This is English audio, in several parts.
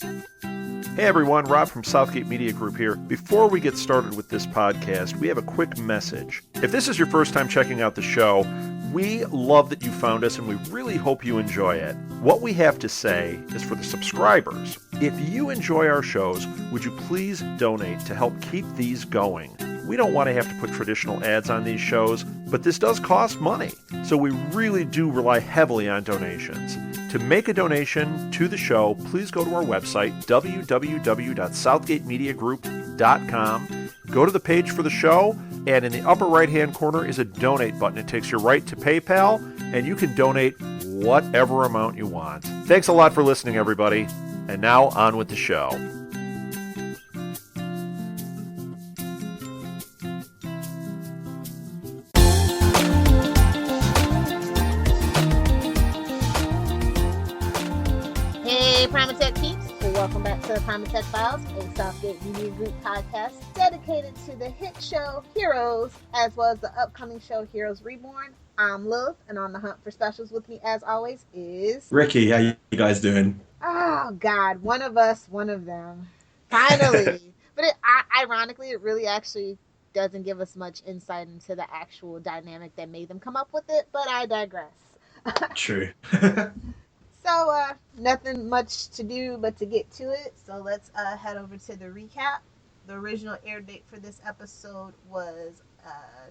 Hey everyone, Rob from Southgate Media Group here. Before we get started with this podcast, we have a quick message. If this is your first time checking out the show, we love that you found us and we really hope you enjoy it. What we have to say is for the subscribers, if you enjoy our shows, would you please donate to help keep these going? We don't want to have to put traditional ads on these shows, but this does cost money. So we really do rely heavily on donations. To make a donation to the show, please go to our website, www.southgatemediagroup.com. Go to the page for the show, and in the upper right-hand corner is a donate button. It takes you right to PayPal, and you can donate whatever amount you want. Thanks a lot for listening, everybody. And now, on with the show. Welcome back to the Primatech Files, a Southgate Media Group podcast dedicated to the hit show Heroes, as well as the upcoming show Heroes Reborn. I'm Lilith, and on the hunt for specials with me, as always, is... Ricky. How you guys doing? Oh, God. One of us, one of them. Finally. But ironically, it really actually doesn't give us much insight into the actual dynamic that made them come up with it, but I digress. True. So, nothing much to do but to get to it. So let's head over to the recap. The original air date for this episode was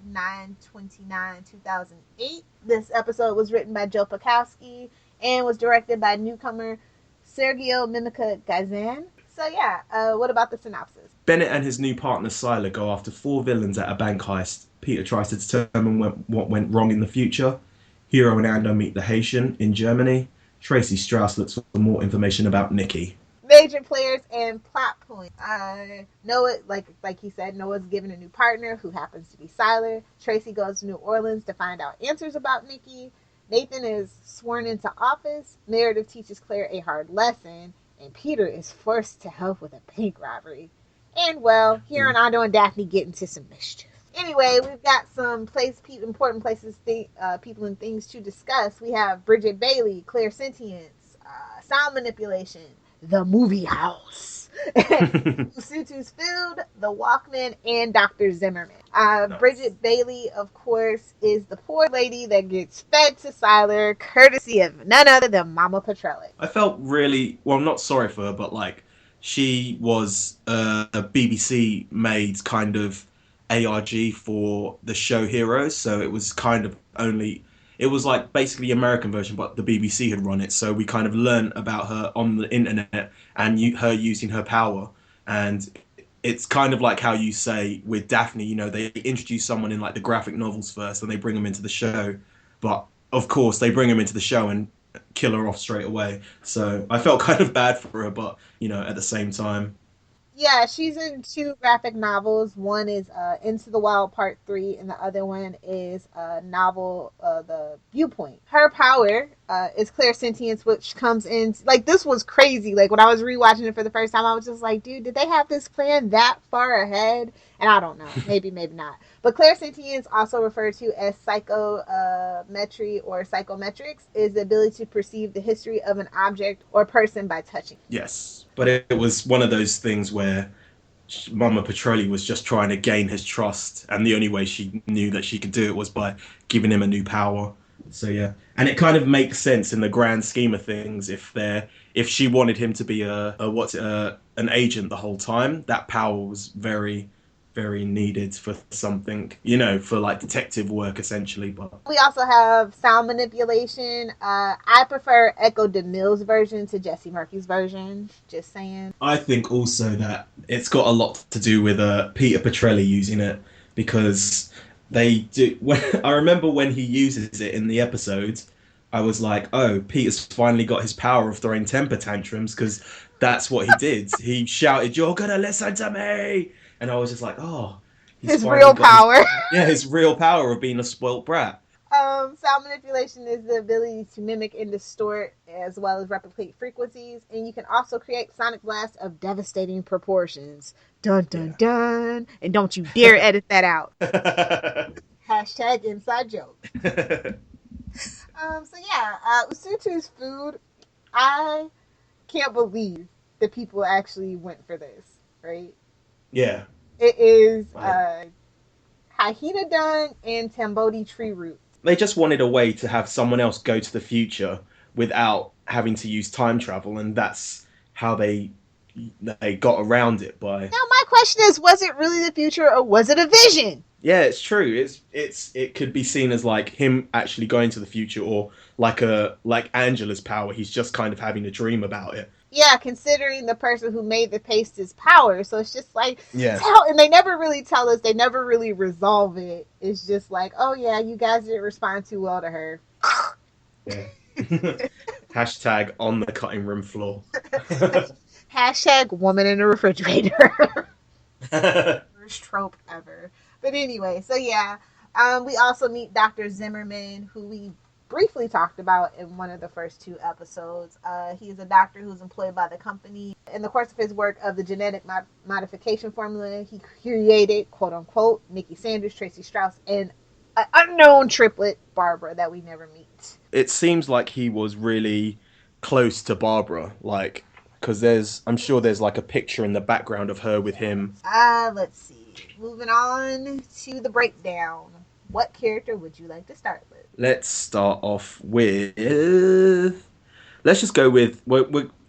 9/29/2008. This episode was written by Joe Pakowski and was directed by newcomer Sergio Mimica Gazan. So yeah, what about the synopsis? Bennett and his new partner Sylar go after 4 villains at a bank heist. Peter tries to determine what went wrong in the future. Hiro and Ando meet the Haitian in Germany. Tracy Strauss looks for more information about Nikki. Major players and plot points. Noah, like he said, Noah's given a new partner who happens to be Sylar. Tracy goes to New Orleans to find out answers about Nikki. Nathan is sworn into office. Meredith teaches Claire a hard lesson. And Peter is forced to help with a bank robbery. And, well, here and Ando and Daphne get into some mischief. Anyway, we've got some important places, people and things to discuss. We have Bridget Bailey, clairsentience, sound manipulation, the movie house, Usutu's food, the Walkman, and Dr. Zimmerman. Nice. Bridget Bailey, of course, is the poor lady that gets fed to Sylar, courtesy of none other than Mama Petrelli. I felt really, well, I'm not sorry for her, but like, she was a BBC made kind of ARG for the show Heroes, so it was kind of it was like basically the American version, but the BBC had run it, so we kind of learned about her on the internet and her using her power. And it's kind of like how you say with Daphne, you know, they introduce someone in like the graphic novels first and they bring them into the show, but of course they bring them into the show and kill her off straight away. So I felt kind of bad for her, but you know, at the same time, yeah, she's in 2 graphic novels. One is Into the Wild Part 3, and the other one is a novel, The Viewpoint. Her power is clairsentience, which comes in... Like, this was crazy. Like, when I was rewatching it for the first time, I was just like, dude, did they have this plan that far ahead? And I don't know. Maybe not. But clairsentience, also referred to as psychometry or psychometrics, is the ability to perceive the history of an object or person by touching. Yes. But it was one of those things where Mama Petrelli was just trying to gain his trust, and the only way she knew that she could do it was by giving him a new power. So yeah, and it kind of makes sense in the grand scheme of things. If she wanted him to be an agent the whole time, that power was very, very needed for something, you know, for like detective work essentially. But we also have sound manipulation. I prefer Echo DeMille's version to Jesse Murphy's version, just saying. I think also that it's got a lot to do with Peter Petrelli using it, because they do. I remember when he uses it in the episodes, I was like, oh, Peter's finally got his power of throwing temper tantrums, because that's what he did. He shouted, "You're gonna listen to me!" And I was just like, oh. His real power. His real power of being a spoilt brat. Sound manipulation is the ability to mimic and distort as well as replicate frequencies. And you can also create sonic blasts of devastating proportions. Dun, dun, dun. And don't you dare edit that out. Hashtag inside joke. Usutu's food, I can't believe the people actually went for this, right? Yeah. It is Right. Hahina Dun and Tambodi Tree Root. They just wanted a way to have someone else go to the future without having to use time travel, and that's how they got around it by. Now my question is, was it really the future or was it a vision? Yeah, it's true. It could be seen as like him actually going to the future, or like Angela's power. He's just kind of having a dream about it. Yeah, considering the person who made the paste is power. So it's just like, Yeah. and they never really tell us, they never really resolve it. It's just like, oh yeah, you guys didn't respond too well to her. Yeah. Hashtag on the cutting room floor. Hashtag woman in the refrigerator. Worst trope ever. But anyway, so yeah, we also meet Dr. Zimmerman, who we briefly talked about in one of the first 2 episodes. He is a doctor who's employed by the company. In the course of his work of the genetic modification formula, he created, quote unquote, Nikki Sanders, Tracy Strauss, and an unknown triplet, Barbara, that we never meet. It seems like he was really close to Barbara, like, because I'm sure there's like a picture in the background of her with him. Let's see. Moving on to the breakdown. What character would you like to start with? Let's start off with. Let's just go with.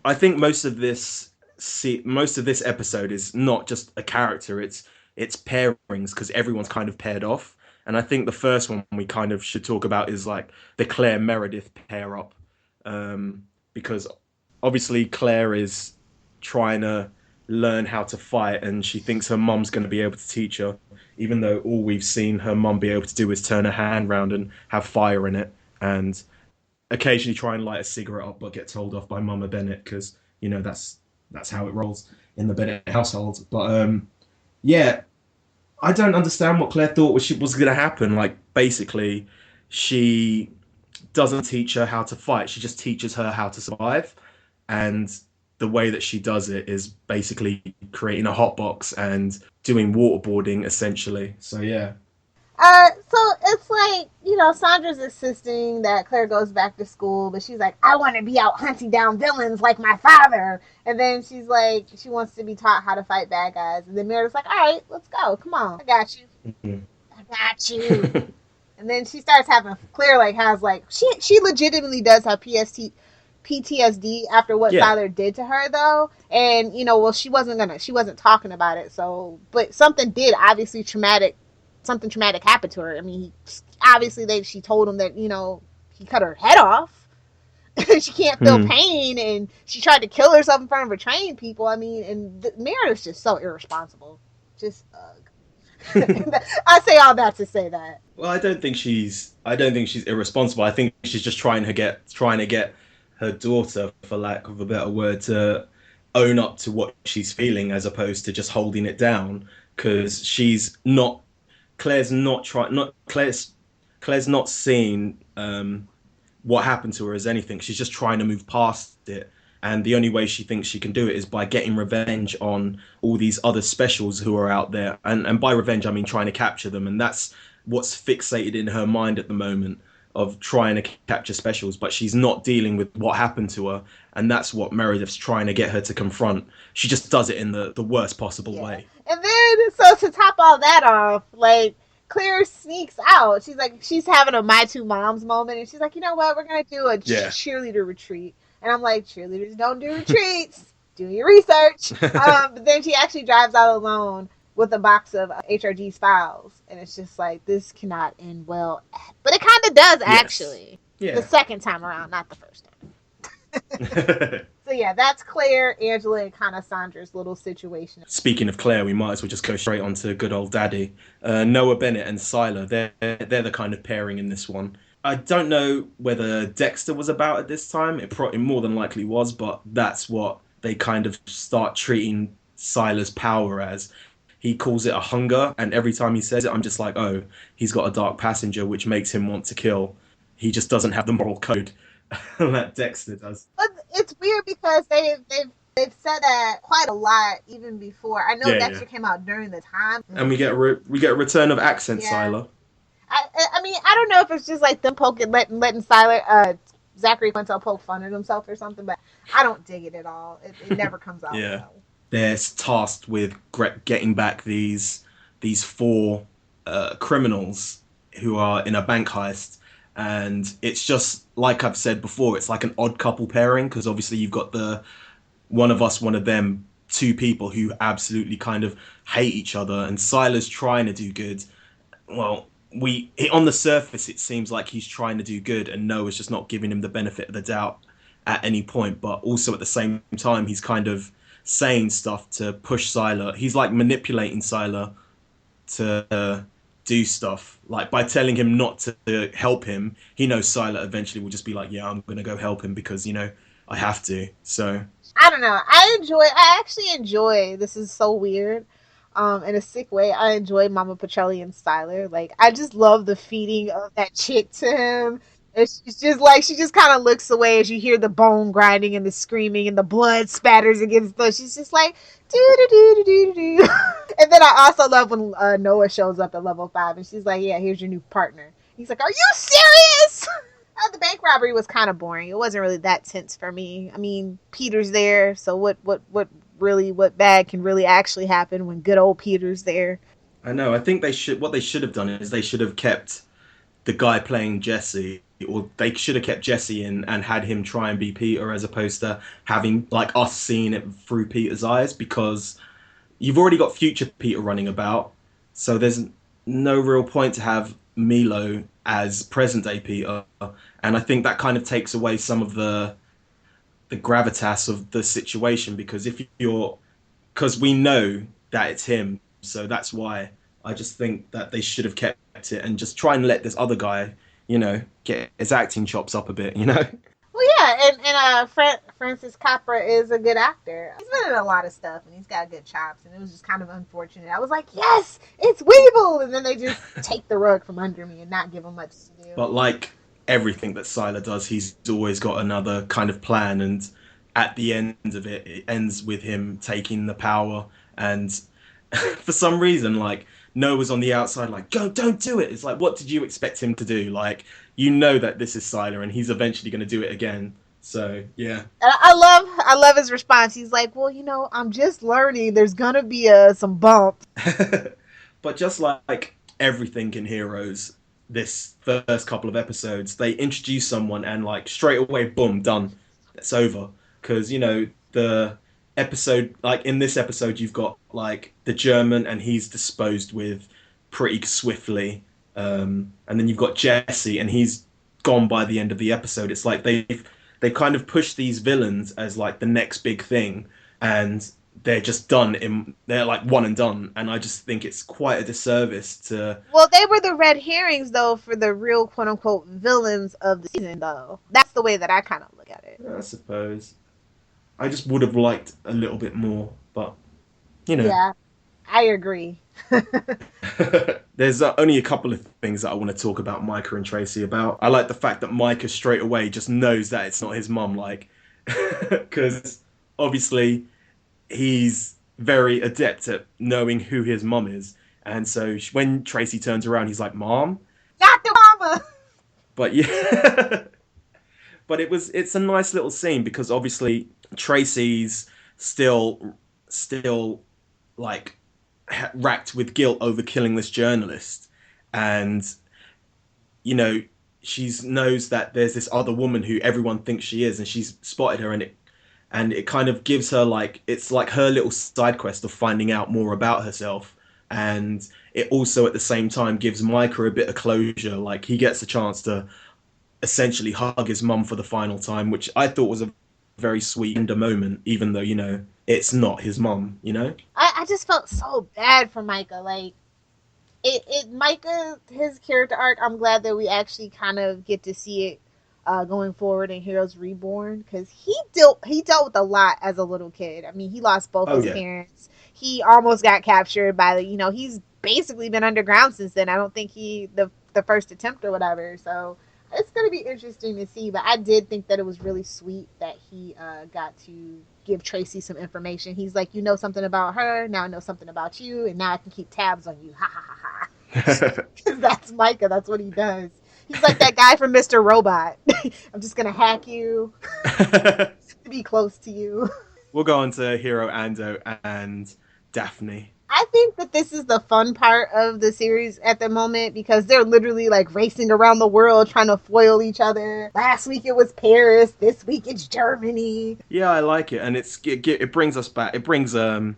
I think most of this episode is not just a character. It's pairings, because everyone's kind of paired off. And I think the first one we kind of should talk about is like the Claire Meredith pair up, because obviously Claire is trying to learn how to fight, and she thinks her mum's going to be able to teach her, even though all we've seen her mum be able to do is turn her hand round and have fire in it, and occasionally try and light a cigarette up, but get told off by Mama Bennett, because that's how it rolls in the Bennett household. But yeah, I don't understand what Claire thought was going to happen. Like, basically, she doesn't teach her how to fight. She just teaches her how to survive. And the way that she does it is basically creating a hotbox and doing waterboarding, essentially. So, yeah. So it's like, Sandra's insisting that Claire goes back to school, but she's like, I want to be out hunting down villains like my father. And then she's like, she wants to be taught how to fight bad guys. And then Meredith's like, all right, let's go. Come on. I got you. Mm-hmm. I got you. And then she starts having, Claire has she legitimately does have PTSD after what Sylar did to her, though. And, she wasn't talking about it. So, but something did obviously something traumatic happened to her. I mean, she told him that, he cut her head off. She can't feel pain, and she tried to kill herself in front of her trained people. I mean, and Meredith's just so irresponsible. Just I say all that to say that. Well, I don't think she's irresponsible. I think she's just trying to get her daughter, for lack of a better word, to own up to what she's feeling, as opposed to just holding it down, because Claire's not seeing what happened to her as anything. She's just trying to move past it, and the only way she thinks she can do it is by getting revenge on all these other specials who are out there. And by revenge, I mean trying to capture them, and that's what's fixated in her mind at the moment, of trying to capture specials. But she's not dealing with what happened to her, and that's what Meredith's trying to get her to confront. She just does it in the worst possible way. And then, so to top all that off, Claire sneaks out. She's having a My Two Moms moment, and she's like, you know what, we're going to do a cheerleader retreat. And I'm like, cheerleaders don't do retreats. Do your research. But then she actually drives out alone with a box of HRG's files. And it's just like, this cannot end well. But it kind of does, actually. Yeah. The second time around, not the first time. So yeah, that's Claire, Angela, and kind of Sandra's little situation. Speaking of Claire, we might as well just go straight on to good old Daddy. Noah Bennett and Sylar, they're the kind of pairing in this one. I don't know whether Dexter was about at this time. It more than likely was, but that's what they kind of start treating Sylar's power as. He calls it a hunger, and every time he says it, I'm just like, oh, he's got a dark passenger, which makes him want to kill. He just doesn't have the moral code that Dexter does. But it's weird because they've said that quite a lot even before. I know Dexter came out during the time, and we get a return of accent Sylar. I mean, I don't know if it's just like them letting Sylar Zachary Quinto poke fun at himself or something, but I don't dig it at all. It never comes out Yeah. well. They're tasked with getting back these four criminals who are in a bank heist, and it's just like I've said before, it's like an odd couple pairing because obviously you've got the one of us, one of them, two people who absolutely kind of hate each other, and Sylar's trying to do good. Well, on the surface it seems like he's trying to do good, and Noah's just not giving him the benefit of the doubt at any point. But also at the same time, he's kind of saying stuff to push Sylar. He's like manipulating Sylar to do stuff. Like by telling him not to help him, he knows Sylar eventually will just be like, "Yeah, I'm gonna go help him because I have to." So I don't know. I actually enjoy, this is so weird, in a sick way, I enjoy Mama Petrelli and Sylar. Like, I just love the feeding of that chick to him. And she's just like, she just kind of looks away as you hear the bone grinding and the screaming and the blood spatters against the, she's just like, do do do do do do. And then I also love when Noah shows up at level 5 and she's like, yeah, here's your new partner. He's like, are you serious? The bank robbery was kind of boring. It wasn't really that tense for me. I mean, Peter's there, so what bad can really actually happen when good old Peter's there? I know. I think what they should have done is they should have kept the guy playing Jesse, or they should have kept Jesse in and had him try and be Peter as opposed to having like us seeing it through Peter's eyes, because you've already got future Peter running about, so there's no real point to have Milo as present day Peter, and I think that kind of takes away some of the gravitas of the situation, because because we know that it's him, so that's why I just think that they should have kept it and just try and let this other guy, get his acting chops up a bit. Well, yeah, and Francis Capra is a good actor. He's been in a lot of stuff, and he's got good chops, and it was just kind of unfortunate. I was like, yes, it's Weevil! And then they just take the rug from under me and not give him much to do. But like everything that Sylar does, he's always got another kind of plan, and at the end of it, it ends with him taking the power, and for some reason, like, Noah's on the outside, like, go, don't do it. It's like, what did you expect him to do? Like, that this is Sylar, and he's eventually going to do it again. So, yeah. I love his response. He's like, well, I'm just learning. There's going to be some bump. But just like everything in Heroes, this first couple of episodes, they introduce someone and, like, straight away, boom, done. It's over. Because, the episode, like in this episode, you've got like the German, and he's disposed with pretty swiftly, and then you've got Jesse, and he's gone by the end of the episode. It's like they've kind of pushed these villains as like the next big thing, and they're just they're like one and done, and I just think it's quite a disservice to. Well, they were the red herrings though for the real quote unquote villains of the season, though. That's the way that I kind of look at it. I suppose I just would have liked a little bit more, but Yeah, I agree. There's only a couple of things that I want to talk about Micah and Tracy about. I like the fact that Micah straight away just knows that it's not his mum, like, because obviously he's very adept at knowing who his mum is, and so when Tracy turns around, he's like, "Mom, not the mama." But yeah, but it's a nice little scene because obviously Tracy's still like racked with guilt over killing this journalist, and she knows that there's this other woman who everyone thinks she is, and she's spotted her, and it kind of gives her like, it's like her little side quest of finding out more about herself, and it also at the same time gives Micah a bit of closure. Like he gets a chance to essentially hug his mum for the final time, which I thought was a very sweet end moment, even though it's not his mum. I just felt so bad for Micah. Like Micah, his character arc, I'm glad that we actually kind of get to see it going forward in Heroes Reborn, because he dealt with a lot as a little kid. I mean, he lost both his parents. He almost got captured by he's basically been underground since then. I don't think the first attempt or whatever. So it's going to be interesting to see. But I did think that it was really sweet that he got to give Tracy some information. He's like, something about her, now I know something about you, and now I can keep tabs on you. Ha ha ha ha. That's Micah. That's what he does. He's like that guy from Mr. Robot. I'm just gonna hack you to be close to you. We'll go on to Hiro, Ando, and Daphne. I think that this is the fun part of the series at the moment because they're literally like racing around the world trying to foil each other. Last week it was Paris. This week it's Germany. Yeah, I like it, and it brings us back. It brings a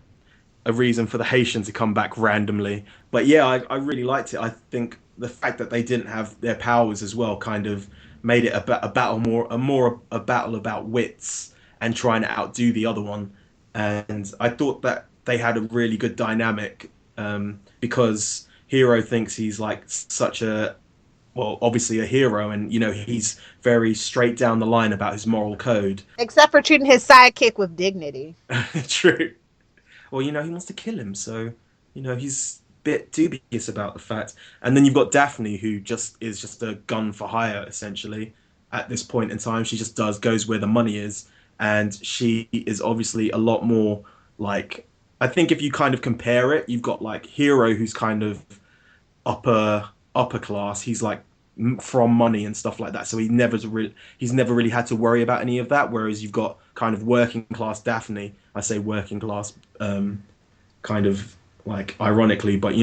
reason for the Haitian to come back randomly. But yeah, I really liked it. I think the fact that they didn't have their powers as well kind of made it a battle about wits and trying to outdo the other one. And I thought that they had a really good dynamic because Hiro thinks he's like such a well, obviously a hero, and he's very straight down the line about his moral code. Except for treating his sidekick with dignity. True. Well, he wants to kill him, so he's a bit dubious about the fact. And then you've got Daphne, who is just a gun for hire essentially at this point in time. She just goes where the money is, and she is obviously a lot more like. I think if you kind of compare it, you've got like Hiro, who's kind of upper class. He's like from money and stuff like that, so he's never really had to worry about any of that. Whereas you've got kind of working class Daphne. I say working class kind of like ironically, but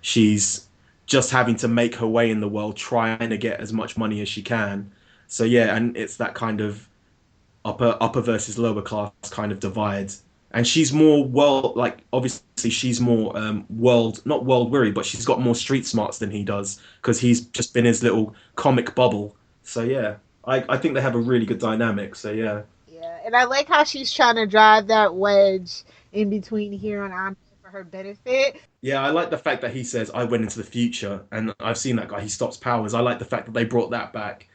she's just having to make her way in the world, trying to get as much money as she can. So yeah, and it's that kind of upper versus lower class kind of divide. And she's more obviously she's more not world weary, but she's got more street smarts than he does because he's just been his little comic bubble. So yeah, I think they have a really good dynamic. So yeah. Yeah, and I like how she's trying to drive that wedge in between here and on for her benefit. Yeah, I like the fact that he says, I went into the future, and I've seen that guy, he stops powers. I like the fact that they brought that back.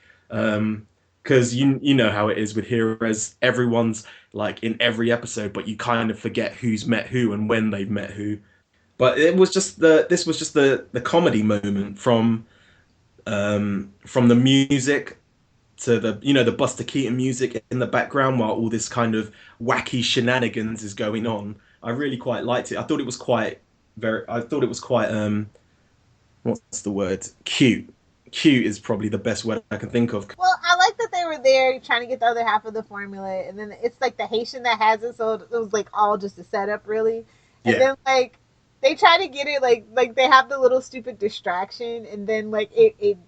Because you know how it is with heroes. Everyone's like in every episode, but you kind of forget who's met who and when they've met who. But this was just the comedy moment from the music to the Buster Keaton music in the background while all this kind of wacky shenanigans is going on. I really quite liked it. I thought it was quite what's the word? Cute. Cute is probably the best word I can think of. Well, I like that they were there trying to get the other half of the formula, and then it's like the Haitian that has it, so it was like all just a setup, really. And then like they try to get it like they have the little stupid distraction, and then like it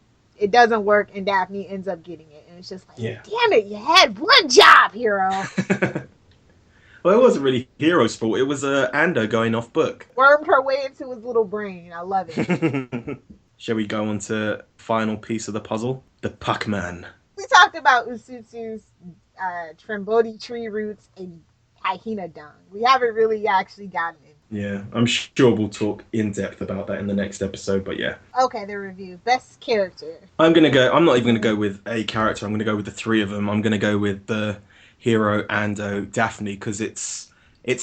doesn't work, and Daphne ends up getting it, and it's just like, damn it, you had one job, Hiro. Well, it wasn't really Hiro's fault. It was Ando going off book. Wormed her way into his little brain. I love it. Shall we go on to final piece of the puzzle? The Pac-Man. We talked about Usutsu's Trembodi tree roots and hyena dung. We haven't really actually gotten it. Yeah, I'm sure we'll talk in depth about that in the next episode, but yeah. Okay, the review. Best character. I'm not even going to go with a character. I'm going to go with the three of them. I'm going to go with the Hiro, Ando, Daphne, because it's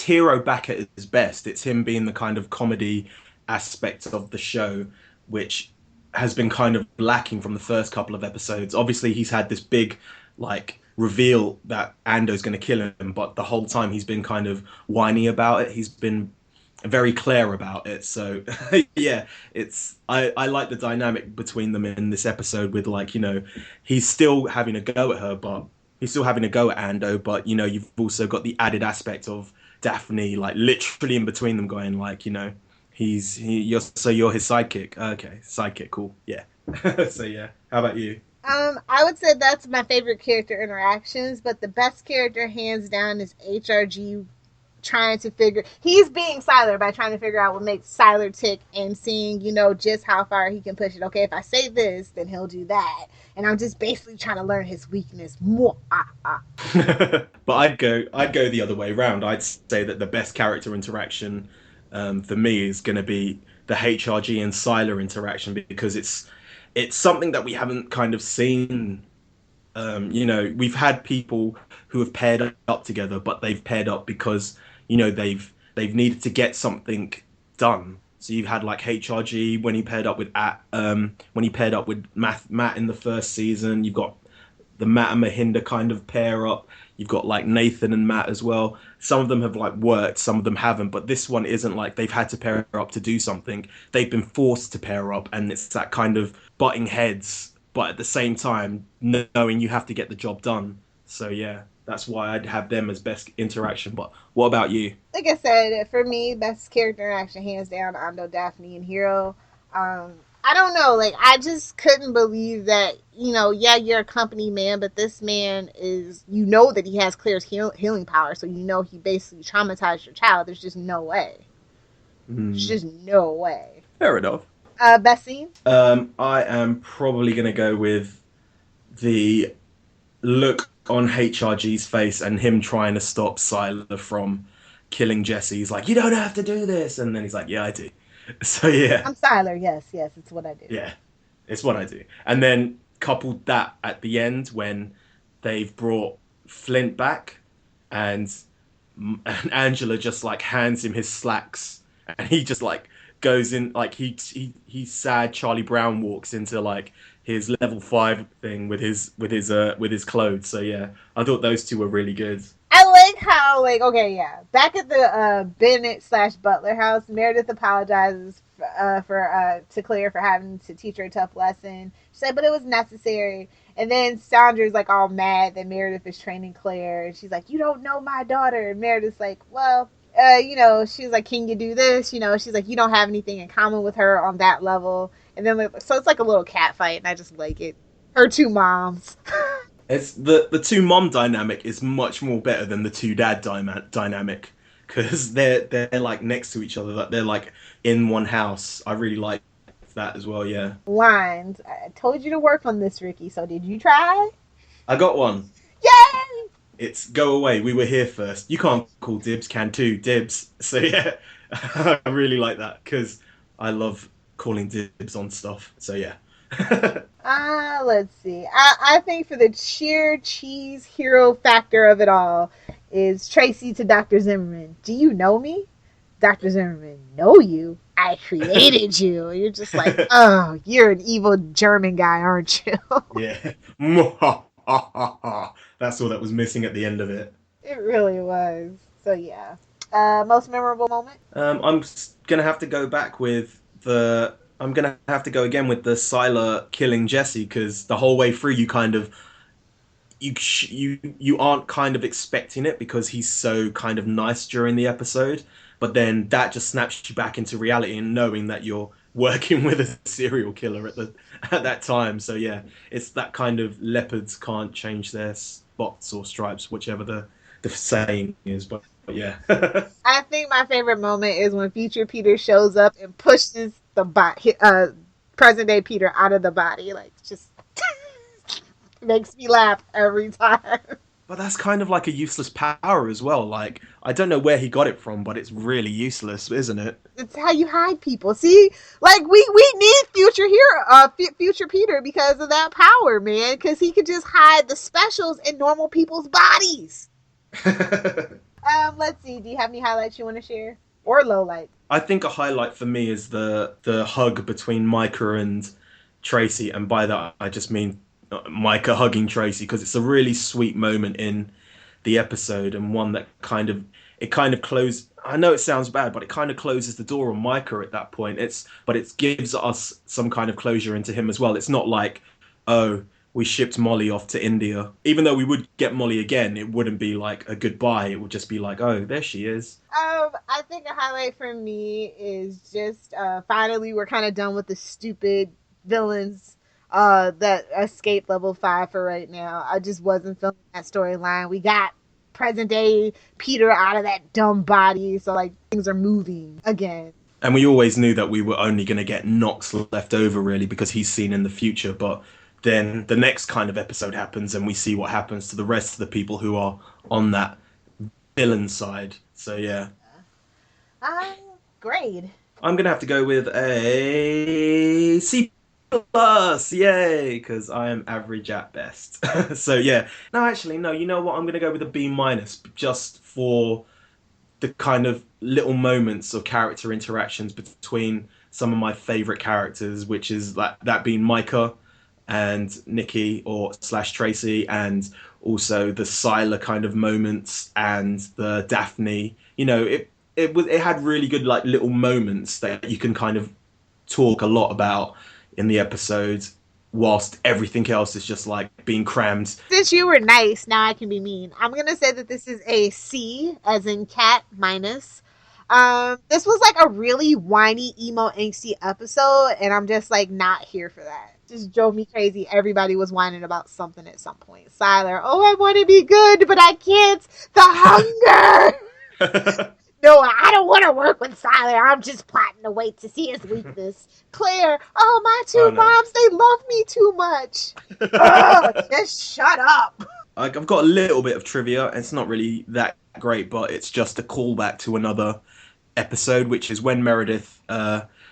Hiro back at his best. It's him being the kind of comedy aspect of the show, which has been kind of lacking from the first couple of episodes. Obviously, he's had this big, like, reveal that Ando's going to kill him, but the whole time he's been kind of whiny about it. He's been very clear about it. So, yeah, I like the dynamic between them in this episode with, like, he's still having a go at her, but he's still having a go at Ando, but, you've also got the added aspect of Daphne, like, literally in between them going, like, you're his sidekick. Okay, sidekick, cool. Yeah. So yeah, how about you? I would say that's my favorite character interactions, but the best character hands down is HRG he's being Sylar by trying to figure out what makes Sylar tick and seeing, just how far he can push it. Okay, if I say this, then he'll do that. And I'm just basically trying to learn his weakness. But I'd go the other way around. I'd say that the best character interaction for me is going to be the HRG and Sylar interaction, because it's something that we haven't kind of seen. We've had people who have paired up together, but they've paired up because they've needed to get something done. So you've had like HRG when he paired up with Matt in the first season. You've got the Matt and Mahinda kind of pair up. You've got like Nathan and Matt as well. Some of them have like worked, some of them haven't, but this one isn't like they've had to pair up to do something. They've been forced to pair up, and it's that kind of butting heads but at the same time knowing you have to get the job done. So yeah, that's why I'd have them as best interaction. But what about you? Like I said, for me, best character interaction, hands down, Ando, Daphne, and Hiro. I don't know, like, I just couldn't believe that, yeah, you're a company man, but this man is, that he has clear healing power, so he basically traumatized your child. There's just no way. There's just no way. Fair enough. Best scene? I am probably going to go with the look on HRG's face and him trying to stop Sylar from killing Jesse. He's like, you don't have to do this. And then he's like, yeah, I do. So yeah. I'm Sylar, yes, it's what I do. Yeah, it's what I do. And then coupled that at the end when they've brought Flint back and Angela just like hands him his slacks and he just like goes in like he's sad Charlie Brown walks into like his level 5 thing with his clothes. So yeah, I thought those two were really good. I like how, like, okay, yeah, back at the Bennett/Butler house, Meredith apologizes to Claire for having to teach her a tough lesson. She said, but it was necessary. And then Sandra's like all mad that Meredith is training Claire, and she's like, you don't know my daughter. And Meredith's like, well, she's like, can you do this? She's like, you don't have anything in common with her on that level. And then, so it's like a little cat fight, and I just like it. Her two moms. It's the two mom dynamic is much more better than the two dad dynamic because they're like next to each other. They're like in one house. I really like that as well. Yeah. Lines. I told you to work on this, Ricky. So did you try? I got one. Yay! It's go away. We were here first. You can't call dibs. Can too. Dibs. So yeah, I really like that because I love calling dibs on stuff. So yeah. Let's see. I think for the sheer cheese hero factor of it all is Tracy to Dr. Zimmerman. Do you know me? Dr. Zimmerman, know you? I created you. You're just like, oh, you're an evil German guy, aren't you? Yeah. That's all that was missing at the end of it. It really was. So yeah. Most memorable moment? I'm gonna have to go back with the. I'm gonna have to go again with the Sylar killing Jesse because the whole way through you kind of you aren't kind of expecting it because he's so kind of nice during the episode, but then that just snaps you back into reality and knowing that you're working with a serial killer at that time. So yeah, it's that kind of leopards can't change their spots or stripes, whichever the saying is, but yeah. I think my favorite moment is when future Peter shows up and pushes the present day Peter out of the body. Like, just makes me laugh every time. But that's kind of like a useless power as well. Like, I don't know where he got it from, but it's really useless, isn't it? It's how you hide people. See, like we need future Peter because of that power, man. Because he could just hide the specials in normal people's bodies. Let's see. Do you have any highlights you want to share or lowlights? I think a highlight for me is the hug between Micah and Tracy, and by that I just mean Micah hugging Tracy because it's a really sweet moment in the episode and one that kind of closes. I know it sounds bad, but it kind of closes the door on Micah at that point. But it gives us some kind of closure into him as well. It's not like, oh, we shipped Molly off to India. Even though we would get Molly again, it wouldn't be like a goodbye. It would just be like, oh, there she is. I think a highlight for me is just finally we're kind of done with the stupid villains that escaped level 5 for right now. I just wasn't feeling that storyline. We got present day Peter out of that dumb body, so like things are moving again. And we always knew that we were only going to get Nox left over really because he's seen in the future, but then the next kind of episode happens and we see what happens to the rest of the people who are on that villain side. So yeah. Grade. I'm going to have to go with a C+, yay, because I am average at best. So yeah. No, actually, no, you know what? I'm going to go with a B- just for the kind of little moments of character interactions between some of my favorite characters, which is that being Micah and Nikki or / Tracy, and also the Sylar kind of moments and the Daphne. You know, it had really good like little moments that you can kind of talk a lot about in the episodes. whilst everything else is just like being crammed. Since you were nice, now I can be mean. I'm gonna say that this is a C, as in cat minus. This was like a really whiny, emo, angsty episode, and I'm just like not here for that. Just drove me crazy. Everybody was whining about something at some point. Sylar, oh, I want to be good, but I can't. The hunger. No, I don't want to work with Sylar. I'm just plotting a way to see his weakness. Claire, oh, my two Oh no. moms, they love me too much. Ugh, just shut up. I've got a little bit of trivia. It's not really that great, but it's just a callback to another episode, which is when Meredith,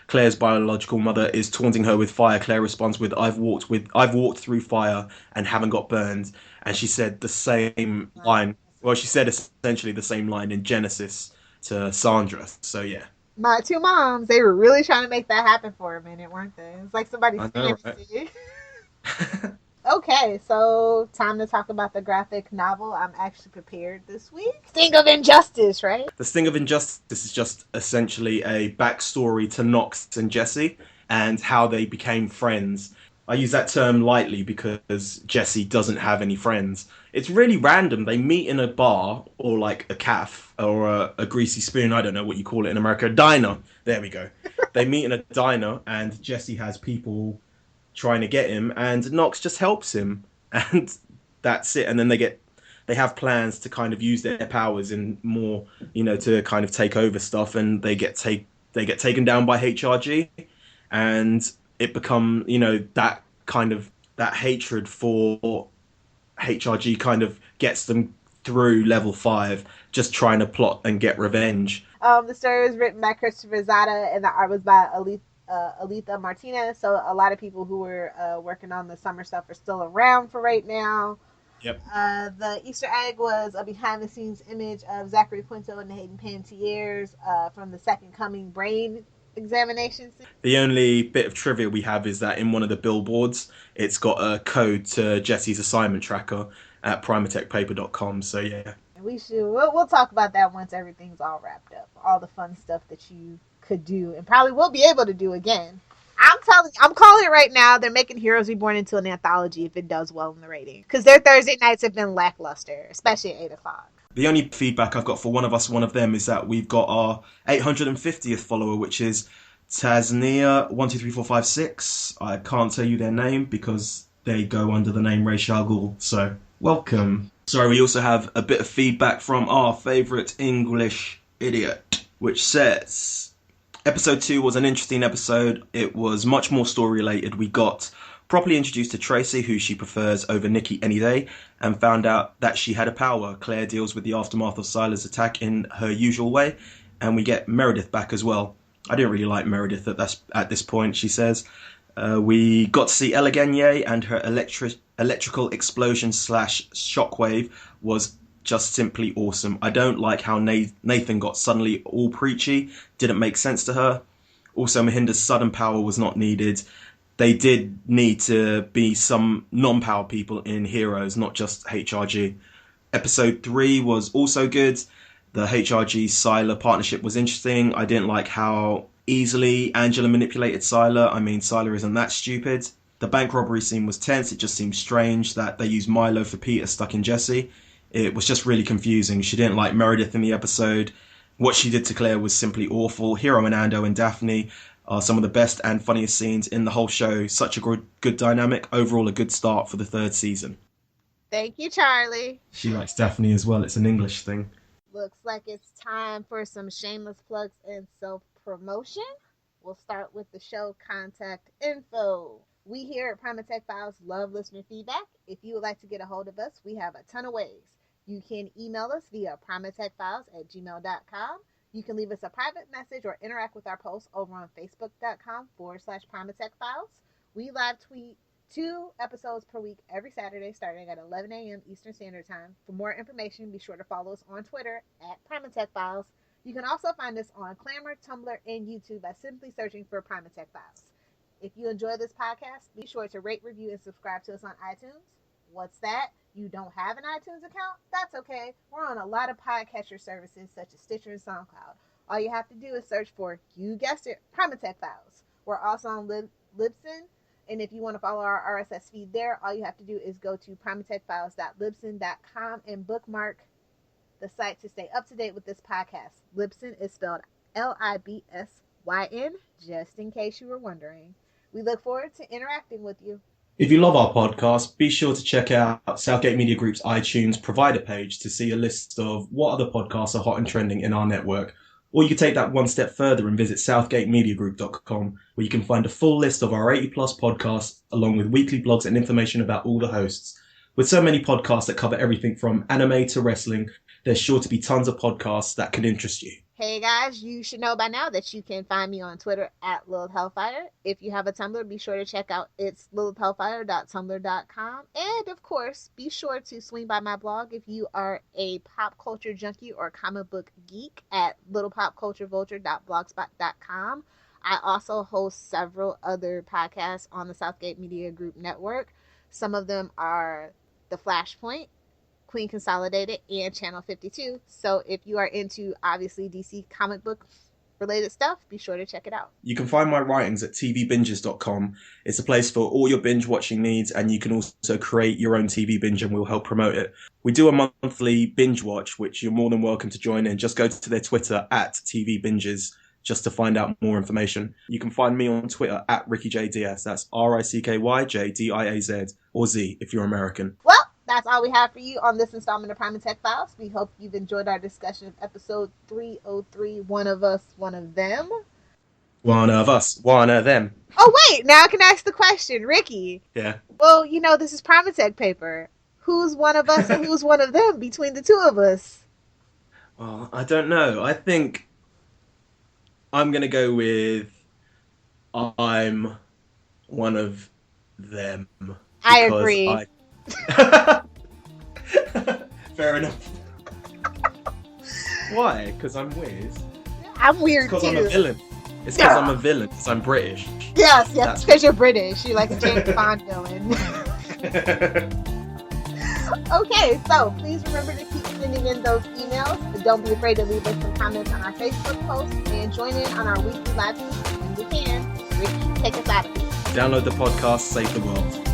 Claire's biological mother, is taunting her with fire. Claire responds with I've walked through fire and haven't got burned." And she said the same line. Well, she said essentially the same line in Genesis to Sandra. So yeah. My two moms, they were really trying to make that happen for a minute, weren't they? It's like somebody's I know, right? fantasy. Okay, so time to talk about the graphic novel. I'm actually prepared this week. Sting of Injustice, right? The Sting of Injustice is just essentially a backstory to Nox and Jesse and how they became friends. I use that term lightly because Jesse doesn't have any friends. It's really random. They meet in a bar or like a cafe or a greasy spoon. I don't know what you call it in America. A diner. There we go. They meet in a diner and Jesse has people trying to get him and Nox just helps him. And that's it. And then they have plans to kind of use their powers in more, to kind of take over stuff, and they get taken down by HRG, and it become, that hatred for HRG kind of gets them through level 5, just trying to plot and get revenge. The story was written by Christopher Zada, and the art was by Aletha Martinez. So a lot of people who were working on the summer stuff are still around for right now. Yep. The Easter egg was a behind-the-scenes image of Zachary Quinto and Hayden Panettiere's from the Second Coming brain examinations. The only bit of trivia we have is that in one of the billboards, it's got a code to Jesse's assignment tracker at primatechpaper.com. So yeah. We'll talk about that once everything's all wrapped up. All the fun stuff that you could do and probably will be able to do again. I'm calling it right now. They're making Heroes Reborn into an anthology if it does well in the rating. Because their Thursday nights have been lackluster, especially at 8 o'clock. The only feedback I've got for one of us, one of them, is that we've got our 850th follower, which is Tasnia123456. I can't tell you their name because they go under the name Ray Shagul. So, welcome. Sorry, we also have a bit of feedback from our favourite English idiot, which says... Episode 2 was an interesting episode. It was much more story related. We got properly introduced to Tracy, who she prefers over Nikki any day, and found out that she had a power. Claire deals with the aftermath of Sylar's attack in her usual way, and we get Meredith back as well. I didn't really like Meredith at this point, she says. We got to see Ella Gagne, and her electrical explosion / shockwave was just simply awesome. I don't like how Nathan got suddenly all preachy. Didn't make sense to her. Also, Mahinder's sudden power was not needed. They did need to be some non-power people in Heroes, not just HRG. Episode 3 was also good. The HRG-Sylar partnership was interesting. I didn't like how easily Angela manipulated Sylar. I mean, Sylar isn't that stupid. The bank robbery scene was tense. It just seemed strange that they used Milo for Peter stuck in Jesse. It was just really confusing. She didn't like Meredith in the episode. What she did to Claire was simply awful. Hiro and Ando and Daphne are some of the best and funniest scenes in the whole show. Such a good dynamic. Overall, a good start for the 3rd season. Thank you, Charlie. She likes Daphne as well. It's an English thing. Looks like it's time for some shameless plugs and self-promotion. We'll start with the show contact info. We here at Primatech Files love listener feedback. If you would like to get a hold of us, we have a ton of ways. You can email us via primatechfiles@gmail.com. You can leave us a private message or interact with our posts over on facebook.com/primatechfiles. We live tweet 2 episodes per week every Saturday starting at 11 a.m. Eastern Standard Time. For more information, be sure to follow us on Twitter @primatechfiles. You can also find us on Clamor, Tumblr, and YouTube by simply searching for Primatech Files. If you enjoy this podcast, be sure to rate, review, and subscribe to us on iTunes. What's that? You don't have an iTunes account? That's okay. We're on a lot of podcatcher services such as Stitcher and SoundCloud. All you have to do is search for, you guessed it, Primatech Files. We're also on Libsyn, And if you want to follow our RSS feed there, all you have to do is go to primatechfiles.libsyn.com and bookmark the site to stay up to date with this podcast. Libsyn is spelled Libsyn, just in case you were wondering. We look forward to interacting with you. If you love our podcast, be sure to check out Southgate Media Group's iTunes provider page to see a list of what other podcasts are hot and trending in our network. Or you can take that one step further and visit southgatemediagroup.com, where you can find a full list of our 80 plus podcasts, along with weekly blogs and information about all the hosts. With so many podcasts that cover everything from anime to wrestling, there's sure to be tons of podcasts that could interest you. Hey guys, you should know by now that you can find me on Twitter at Lilith Hellfire. If you have a Tumblr, be sure to check out it's lilithhellfire.tumblr.com. And of course, be sure to swing by my blog if you are a pop culture junkie or comic book geek at littlepopculturevulture.blogspot.com. I also host several other podcasts on the Southgate Media Group network. Some of them are The Flashpoint, Queen Consolidated, and Channel 52. So if you are into, obviously, DC comic book related stuff, be sure to check it out. You can find my writings at tvbinges.com. It's a place for all your binge watching needs, and you can also create your own TV binge and we'll help promote it. We do a monthly binge watch, which you're more than welcome to join in. Just go to their Twitter at tvbinges just to find out more information. You can find me on Twitter at RickyJDiaz. That's RickyJDiaz, or Z if you're American. Well, that's all we have for you on this installment of Primatech Files. We hope you've enjoyed our discussion of episode 303, One of Us, One of Them. One of us, one of them. Oh, wait, now I can ask the question. Ricky. Yeah. Well, you know, this is Primatech paper. Who's one of us and who's one of them between the two of us? Well, I don't know. I think I'm going to go with I'm one of them. I agree. Fair enough. Why? Because I'm weird. I'm weird Because too. I'm a villain. It's because I'm a villain. Because I'm British. Yes, because you're British. You're like a James Bond villain. Okay, so please remember to keep sending in those emails. But don't be afraid to leave us some comments on our Facebook post and join in on our weekly live streams when you can. Ricky, take us out of here. Download the podcast, save the world.